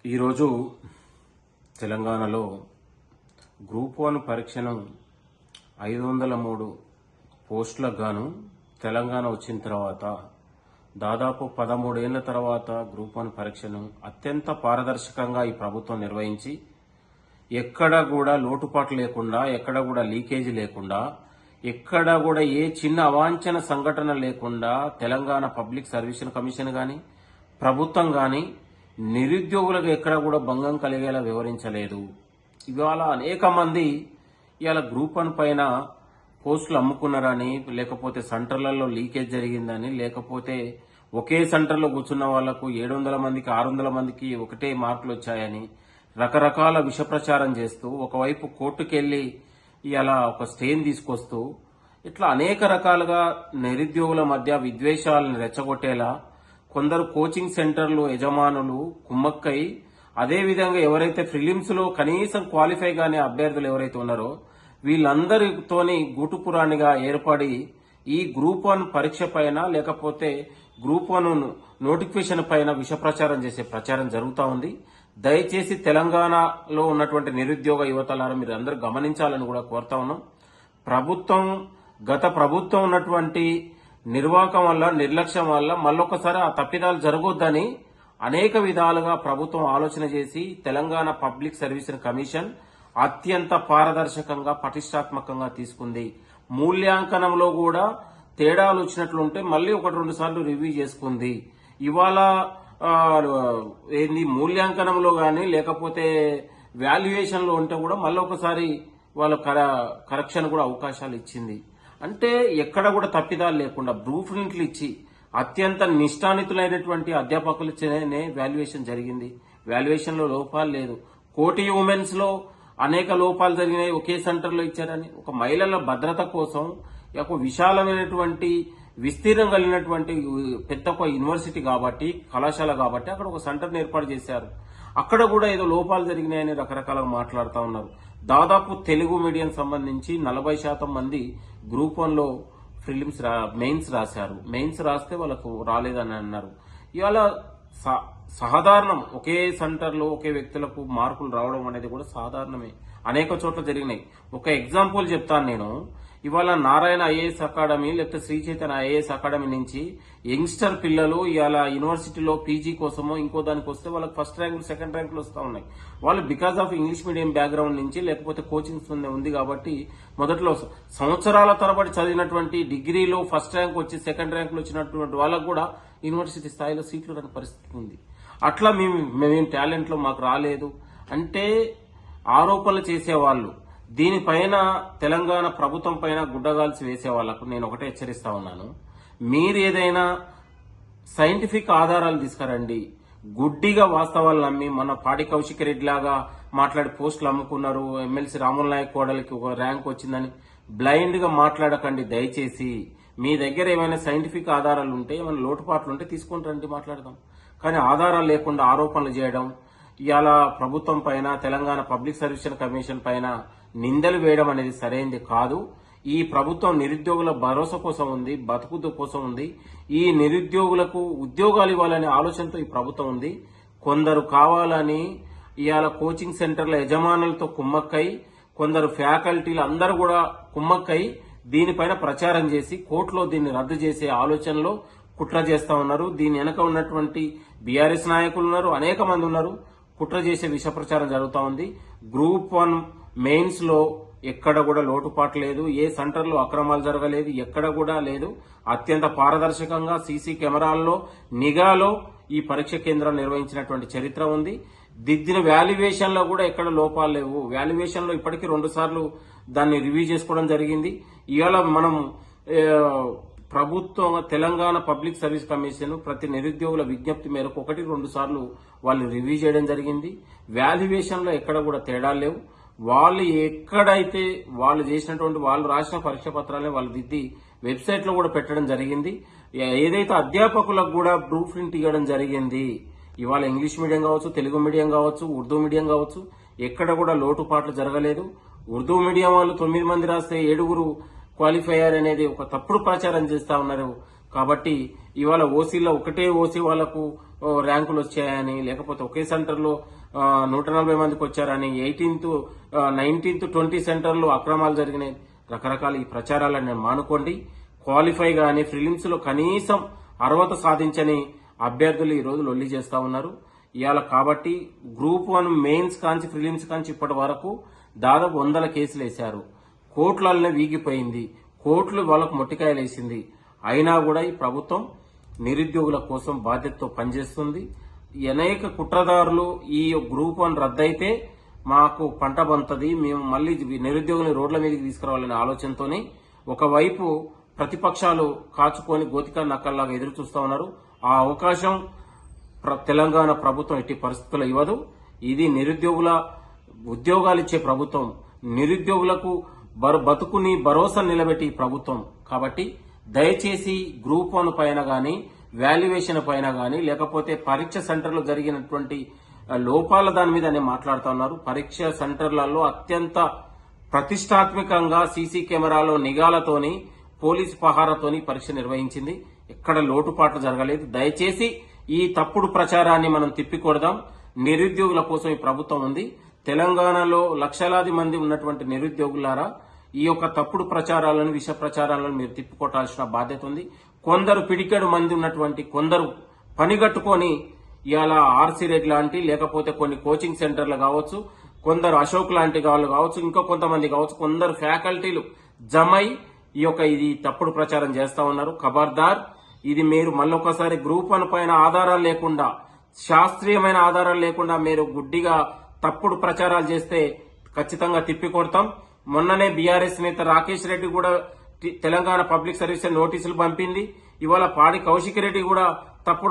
ఈరోజు తెలంగాణలో గ్రూప్ 1 పరీక్షను 503 పోస్టులకు గాను తెలంగాణ వచ్చిన తర్వాత దాదాపు 13 ఏళ్ల తర్వాత గ్రూప్ 1 పరీక్షను అత్యంత పారదర్శకంగా ఈ ప్రభుత్వం నిర్వహించి ఎక్కడ కూడా లోటుపాటు లేకుండా, ఎక్కడ కూడా లీకేజీ లేకుండా, ఎక్కడ కూడా ఏ చిన్న అవాంఛన సంఘటన లేకుండా తెలంగాణ పబ్లిక్ సర్వీస్ కమిషన్ గాని, ప్రభుత్వం గాని నిరుద్యోగులకు ఎక్కడ కూడా భంగం కలిగేలా వివరించలేదు. ఇవాళ అనేక మంది ఇవాళ గ్రూప్ 1 పైన పోస్టులు అమ్ముకున్నారని, లేకపోతే సెంటర్లలో లీకేజ్ జరిగిందని, లేకపోతే ఒకే సెంటర్లో కూర్చున్న వాళ్లకు 700 మందికి 600 మందికి ఒకటే మార్కులు వచ్చాయని రకరకాల విష ప్రచారం చేస్తూ, ఒకవైపు కోర్టుకెళ్లి ఇలా ఒక స్టేని తీసుకొస్తూ, ఇట్లా అనేక రకాలుగా నిరుద్యోగుల మధ్య విద్వేషాలను రెచ్చగొట్టేలా కొందరు కోచింగ్ సెంటర్లు యజమానులు కుమ్మక్కై, అదేవిధంగా ఎవరైతే ప్రిలిమ్స్ లో కనీసం క్వాలిఫై కాని అభ్యర్థులు ఎవరైతే ఉన్నారో వీళ్ళందరితోని గూటుపురాణిగా ఏర్పడి ఈ గ్రూప్ 1 పరీక్ష పైన, లేకపోతే గ్రూప్ 1 నోటిఫికేషన్ పైన విష ప్రచారం చేసే ప్రచారం జరుగుతూ ఉంది. దయచేసి తెలంగాణలో ఉన్నటువంటి నిరుద్యోగ యువతలారా మీరు అందరూ గమనించాలని కూడా కోరుతా ఉన్నాం. గత ప్రభుత్వం ఉన్నటువంటి నిర్వాహకం వల్ల, నిర్లక్ష్యం వల్ల మళ్ళొకసారి ఆ తప్పిదాలు జరగొద్దని అనేక విధాలుగా ప్రభుత్వం ఆలోచన చేసి తెలంగాణ పబ్లిక్ సర్వీస్ కమిషన్ అత్యంత పారదర్శకంగా, పటిష్టాత్మకంగా తీసుకుంది. మూల్యాంకనంలో కూడా తేడాలు వచ్చినట్లుంటే మళ్ళీ 1-2 సార్లు రివ్యూ చేసుకుంది. ఇవాళ ఏంది మూల్యాంకనంలో గాని, లేకపోతే వాల్యుయేషన్ లో ఉంటే కూడా మళ్ళీ ఒకసారి వాళ్ళ కరెక్షన్ కూడా అవకాశాలు ఇచ్చింది. అంటే ఎక్కడ కూడా తప్పిదాలు లేకుండా బ్లూ ప్రింట్లు ఇచ్చి అత్యంత నిష్ఠానితులైనటువంటి అధ్యాపకులనే వాల్యుయేషన్ జరిగింది. వాల్యుయేషన్ లో లోపాలు లేదు. కోటి ఉమెన్స్ లో అనేక లోపాలు జరిగినాయి, ఒకే సెంటర్ లో ఇచ్చారని. ఒక మహిళల భద్రత కోసం ఒక విశాలమైనటువంటి విస్తీర్ణం కలిగినటువంటి పెద్ద ఒక యూనివర్సిటీ కాబట్టి, కళాశాల కాబట్టి అక్కడ ఒక సెంటర్ని ఏర్పాటు చేశారు. అక్కడ కూడా ఏదో లోపాలు జరిగినాయని రకరకాలుగా మాట్లాడుతూ ఉన్నారు. దాదాపు తెలుగు మీడియం సంబంధించి 40% మంది గ్రూప్ 1లో ప్రిలిమ్స్ మెయిన్స్ రాశారు. మెయిన్స్ రాస్తే వాళ్ళకు రాలేదని అన్నారు. ఇవాళ సాధారణం ఒకే సెంటర్లో ఒకే వ్యక్తులకు మార్కులు రావడం అనేది కూడా సాధారణమే, అనేక చోట్ల జరిగినాయి. ఒక ఎగ్జాంపుల్ చెప్తాను నేను. ఇవాళ నారాయణ ఐఏఎస్ అకాడమీ, లేకపోతే శ్రీ చైతన్య ఐఏఎస్ అకాడమీ నుంచి యంగ్స్టర్ పిల్లలు ఇవాళ యూనివర్సిటీలో పీజీ కోసమో ఇంకో దానికి వస్తే వాళ్ళకి ఫస్ట్ ర్యాంకులు, సెకండ్ ర్యాంకులు వస్తూ ఉన్నాయి. వాళ్ళు because of English medium background నుంచి, లేకపోతే కోచింగ్స్ ఉంది కాబట్టి మొదట్లో సంవత్సరాల తరబడి చదివినటువంటి డిగ్రీలో ఫస్ట్ ర్యాంక్ వచ్చి సెకండ్ ర్యాంకులు వచ్చినటువంటి వాళ్ళకు కూడా యూనివర్సిటీ స్థాయిలో సీట్లు రాని పరిస్థితి ఉంది. అట్లా మేము టాలెంట్ లో మాకు రాలేదు అంటే ఆరోపణలు చేసేవాళ్ళు, దీనిపైన తెలంగాణ ప్రభుత్వం పైన గుడ్డగాల్సి వేసే వాళ్లకు నేను ఒకటే హెచ్చరిస్తా ఉన్నాను. మీరు ఏదైనా సైంటిఫిక్ ఆధారాలు తీసుకురండి. గుడ్డిగా వాస్తవాలు నమ్మి మన పాడి కౌశిక్ రెడ్డి లాగా మాట్లాడి పోస్టులు అమ్ముకున్నారు, ఎమ్మెల్సీ రాముల నాయక్ కోడలికి ఒక ర్యాంక్ వచ్చిందని బ్లైండ్ గా మాట్లాడకండి దయచేసి. మీ దగ్గర ఏమైనా సైంటిఫిక్ ఆధారాలు ఉంటే, ఏమైనా లోటుపాట్లు ఉంటే తీసుకొని రండి, మాట్లాడదాం. కానీ ఆధారాలు లేకుండా ఆరోపణలు చేయడం, ఇవాళ ప్రభుత్వం పైన, తెలంగాణ పబ్లిక్ సర్వీస్ కమిషన్ పైన నిందలు వేయడం అనేది సరైనది కాదు. ఈ ప్రభుత్వం నిరుద్యోగుల భరోసా కోసం ఉంది, బతుకుదు కోసం ఉంది. ఈ నిరుద్యోగులకు ఉద్యోగాలు ఇవ్వాలనే ఆలోచనతో ఈ ప్రభుత్వం ఉంది. కొందరు కావాలని ఇవాళ కోచింగ్ సెంటర్ల యజమానులతో కుమ్మక్కై, కొందరు ఫ్యాకల్టీలు అందరూ కూడా కుమ్మక్కై దీనిపైన ప్రచారం చేసి కోర్టులో దీన్ని రద్దు చేసే ఆలోచనలో కుట్ర చేస్తా ఉన్నారు. దీని వెనక ఉన్నటువంటి బీఆర్ఎస్ నాయకులు ఉన్నారు, అనేక మంది ఉన్నారు. కుట్ర చేసే విష ప్రచారం జరుగుతూ ఉంది. గ్రూప్ 1 మెయిన్స్ లో ఎక్కడ కూడా లోటుపాటు లేదు, ఏ సెంటర్లో అక్రమాలు జరగలేదు, ఎక్కడ కూడా లేదు. అత్యంత పారదర్శకంగా సీసీ కెమెరాల్లో, నిఘాలో ఈ పరీక్ష కేంద్రం నిర్వహించినటువంటి చరిత్ర ఉంది. దిద్దిన వాల్యుయేషన్ లో కూడా ఎక్కడ లోపాలు లేవు. వాల్యుయేషన్ లో ఇప్పటికీ 2 సార్లు దాన్ని రివ్యూ చేసుకోవడం జరిగింది. ఇవాళ మనం ప్రభుత్వం, తెలంగాణ పబ్లిక్ సర్వీస్ కమిషన్ ప్రతి నిరుద్యోగుల విజ్ఞప్తి మేరకు 1-2 సార్లు వాళ్ళు రివ్యూ చేయడం జరిగింది. వాల్యుయేషన్ లో ఎక్కడ కూడా తేడాలు లేవు. వాళ్ళు ఎక్కడైతే వాళ్ళు చేసినటువంటి, వాళ్ళు రాసిన పరీక్ష పత్రాలని వాళ్ళు దిద్ది వెబ్సైట్ లో కూడా పెట్టడం జరిగింది. ఏదైతే అధ్యాపకులకు కూడా బ్లూ ప్రింట్ ఇవ్వడం జరిగింది. ఇవాళ ఇంగ్లీష్ మీడియం కావచ్చు, తెలుగు మీడియం కావచ్చు, ఉర్దూ మీడియం కావచ్చు, ఎక్కడ కూడా లోటుపాట్లు జరగలేదు. ఉర్దూ మీడియం వాళ్ళు 9 మంది రాస్తే 7 క్వాలిఫైయర్ అనేది ఒక తప్పుడు ప్రచారం చేస్తా ఉన్నారు. కాబట్టి ఇవాళ ఓసీలో ఒకటే ఓసీ వాళ్లకు ర్యాంకులు వచ్చాయని, లేకపోతే ఒకే సెంటర్లో 140 మందికి వచ్చారని, 19th 20 సెంటర్లో అక్రమాలు జరిగినాయి, రకరకాల ఈ ప్రచారాలను మానుకోండి. క్వాలిఫై గాని ప్రిలిమ్స్ లో కనీసం అర్హత సాధించని అభ్యర్థులు ఈ రోజు లొల్లి చేస్తా ఉన్నారు ఇవాళ. కాబట్టి గ్రూప్ 1 మెయిన్స్ కాంచి ప్రిలిమ్స్ కాంచి ఇప్పటి వరకు దాదాపు 100 కేసులు వేశారు. కోట్లనే వీగిపోయింది, కోట్లు వాళ్ళకు మొట్టికాయలు వేసింది. అయినా కూడా ఈ ప్రభుత్వం నిరుద్యోగుల కోసం బాధ్యతతో పనిచేస్తుంది. అనేక కుట్రదారులు ఈ గ్రూప్ 1 రద్దయితే మాకు పంట బంతది, మేము మళ్లీ నిరుద్యోగులను రోడ్ల మీదకి తీసుకురావాలనే ఆలోచనతోనే ఒకవైపు ప్రతిపక్షాలు కాచుకొని గోతికా నక్కల్లాగా ఎదురు చూస్తా ఉన్నారు. ఆ అవకాశం తెలంగాణ ప్రభుత్వం ఎట్టి పరిస్థితుల్లో ఇవ్వదు. ఇది నిరుద్యోగుల ఉద్యోగాలు ఇచ్చే ప్రభుత్వం, నిరుద్యోగులకు బతుకుని భరోసా నిలబెట్టి ప్రభుత్వం. కాబట్టి దయచేసి గ్రూప్ 1 పైన గాని, వాల్యుయేషన్ పైన గాని, లేకపోతే పరీక్ష సెంటర్లో జరిగినటువంటి లోపాల దాని మీద మాట్లాడుతా ఉన్నారు. పరీక్ష సెంటర్లలో అత్యంత ప్రతిష్టాత్మకంగా సీసీ కెమెరాలో నిఘాలతోని, పోలీసు పహారాతోని పరీక్ష నిర్వహించింది. ఎక్కడ లోటుపాట్లు జరగలేదు. దయచేసి ఈ తప్పుడు ప్రచారాన్ని మనం తిప్పికొడదాం. నిరుద్యోగుల కోసం ఈ ప్రభుత్వం ఉంది. తెలంగాణలో లక్షలాది మంది ఉన్నటువంటి నిరుద్యోగులారా, ఈ యొక్క తప్పుడు ప్రచారాలను, విష ప్రచారాలను మీరు తిప్పికొట్టాల్సిన బాధ్యత ఉంది. కొందరు పిడికెడు మంది ఉన్నటువంటి కొందరు పనిగట్టుకొని ఇవాళ ఆర్సీ రెడ్డి లాంటి, లేకపోతే కొన్ని కోచింగ్ సెంటర్లు కావచ్చు, కొందరు అశోక్ లాంటి వాళ్ళు కావచ్చు, ఇంకా కొంతమంది కావచ్చు, కొందరు ఫ్యాకల్టీలు జమై ఇది తప్పుడు ప్రచారం చేస్తా ఉన్నారు. ఖబర్దార్, ఇది మీరు మళ్ళొకసారి గ్రూప్ 1 పైన ఆధారాలు లేకుండా, శాస్త్రీయమైన ఆధారాలు లేకుండా మీరు గుడ్డిగా తప్పుడు ప్రచారాలు చేస్తే ఖచ్చితంగా తిప్పికొడతాం. మొన్ననే బీఆర్ఎస్ నేత రాకేష్ రెడ్డి కూడా తెలంగాణ పబ్లిక్ సర్వీస్ నోటీసులు పంపింది. ఇవాళ పాడి కౌశిక్ రెడ్డి కూడా తప్పుడు